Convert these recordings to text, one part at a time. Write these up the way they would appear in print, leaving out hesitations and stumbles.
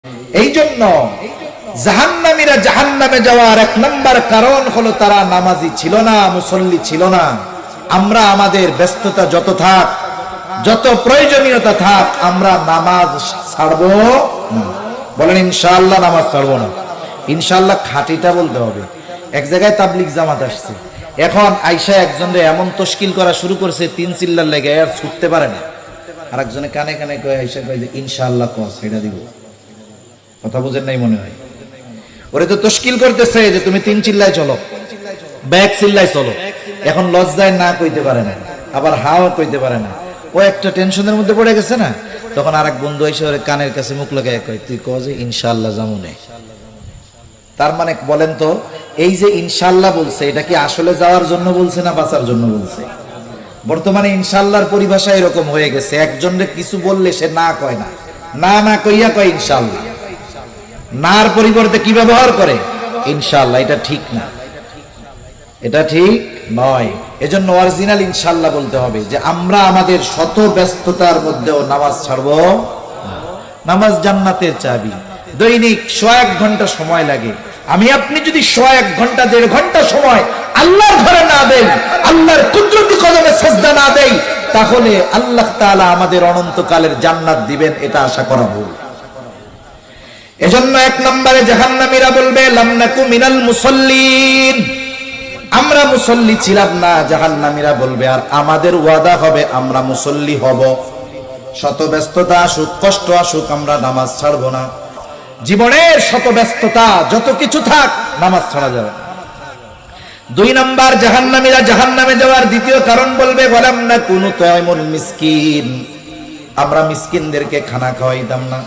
এই জন্য জাহান্নামীরা জাহান্নামে যাওয়ার এক নম্বর কারণ হলো তারা নামাজি ছিল না, মুসল্লি ছিল না। আমরা আমাদের ব্যস্ততা যত থাক, যত প্রয়োজনীয়তা থাক, আমরা নামাজ ছাড়বো না। বলেন ইনশাআল্লাহ নামাজ ছাড়বো না। ইনশাআল্লাহ খাঁটিটা বলতে হবে। এক জায়গায় তাবলিগ জামাত আসছে, এখন আইসা একজনে এমন তশকিল করা শুরু করছে, 3 চিল্লার লেগে আর ছুটতে পারে না। আর একজনে কানে কানে কয়ে আইসা কয় যে ইনশাআল্লাহ কস এটা দিব। কথা বুঝেন নাই মনে হয়? ওরে তো তশকিল করতেছে যে তুমি 3 চিল্লায় চলো, ব্যাক চিল্লায় চলো। এখন লজ্জায় না কইতে পারে না, আবার হাও কইতে পারে না। ও একটা টেনশনের মধ্যে পড়ে গেছে না, তখন আরেক বন্ধু এসে ওর কানের কাছে মুখ লাগায় কয় তুই কও যে ইনশাআল্লাহ জামুনে। তার মানে বলেন তো, এই যে ইনশাআল্লাহ বলছে এটা কি আসলে যাওয়ার জন্য বলছে না বাঁচার জন্য বলছে? বর্তমানে ইনশাআল্লাহর পরিভাষা এরকম হয়ে গেছে, একজনের কিছু বললে সে না কয় না, না না কইয়া কয় ইনশাআল্লাহ। নার পরিবর্তে কি ব্যবহার করে? ইনশাআল্লাহ। এটা ঠিক না, এটা ঠিক নয়। এজন্য অরিজিনাল ইনশাআল্লাহ বলতে হবে যে আমরা আমাদের শত ব্যস্ততার মধ্যেও নামাজ ছাড়বো না। নামাজ জান্নাতের চাবি। দৈনিক 100 ঘন্টা সময় লাগে। আমি আপনি যদি 100 ঘন্টা 1.5 ঘন্টা সময় আল্লাহর ঘরে না দেই, আল্লাহর কুদরতি কদমে সিজদা না দেই, তাহলে আল্লাহ তাআলা আমাদের অনন্তকালের জান্নাত দিবেন, এটা আশা করা ভুল। এজন্য 1 নম্বরে জাহান্নামীরা বলবে লাম নাকু মিনাল মুসাল্লিন, আমরা মুসল্লি ছিলাম না। জাহান্নামীরা বলবে আর আমাদের ওয়াদা হবে আমরা মুসল্লি হব। শত ব্যস্ততা আসুক, কষ্ট আসুক, আমরা নামাজ ছাড়বো না। জীবনের শত ব্যস্ততা যত কিছু থাক, নামাজ ছাড়া যাবে না। 2 নম্বর জাহান্নামীরা জাহান্নামে যাওয়ার দ্বিতীয় কারণ বলবে ওয়ালাম নাকু নুতাইমুল মিসকিন, আমরা মিসকিনদেরকে খানা খাওয়াইতাম না।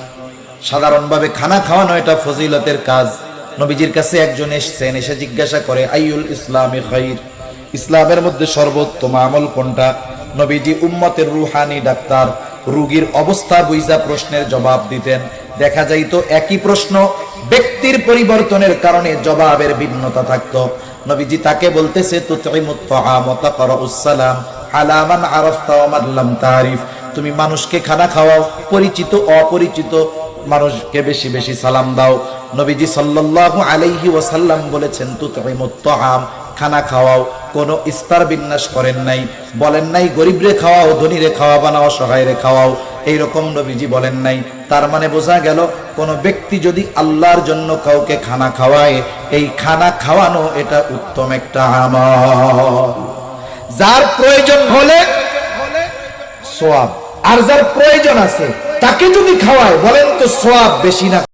সাধারণভাবে খানা খাওয়ানো এটা ফজিলতের কাজ। নবীজির কাছে একজন এসেছেন, এসে জিজ্ঞাসা করে আইয়ুল ইসলামি খাইর, ইসলামের মধ্যে সর্বোত্তম আমল কোনটা? নবীজি উম্মতের রুহানি ডাক্তার, রোগীর অবস্থা বুঝা প্রশ্নের জবাব দিতেন। দেখা যাইত একই প্রশ্ন ব্যক্তির পরিবর্তনের কারণে জবাবের ভিন্নতা থাকতো। নবীজি তাকে বলতেছে তুতঈমুত তাআম ওয়া তাকরাউস সালাম আলা মান আরাফতা ওয়া মান লাম তারিফ, তুমি মানুষকে খানা খাওয়াও, পরিচিত অপরিচিত মানুষকে বেশি বেশি সালাম দাও। নবীজি সাল্লাল্লাহু আলাইহি ওয়াসাল্লাম বলেছেন তুতঈমুত তাআম, খানা খাওয়াও। কোনো স্তর বিন্যাস করেন নাই, বলেন নাই গরিবরে খাওয়াও, ধনীরে খাওয়াবা না, অসহায়রে খাওয়াও, এইরকম নবীজি বলেন নাই। তার মানে বোঝা গেল কোন ব্যক্তি যদি আল্লাহর জন্য কাউকে খানা খাওয়ায়, এই খানা খাওয়ানো এটা উত্তম একটা আমল। যার প্রয়োজন হলে সওয়াব, আর যার প্রয়োজন আছে তাকে যদি খাওয়ায়, বলেন তো সওয়াব বেশি না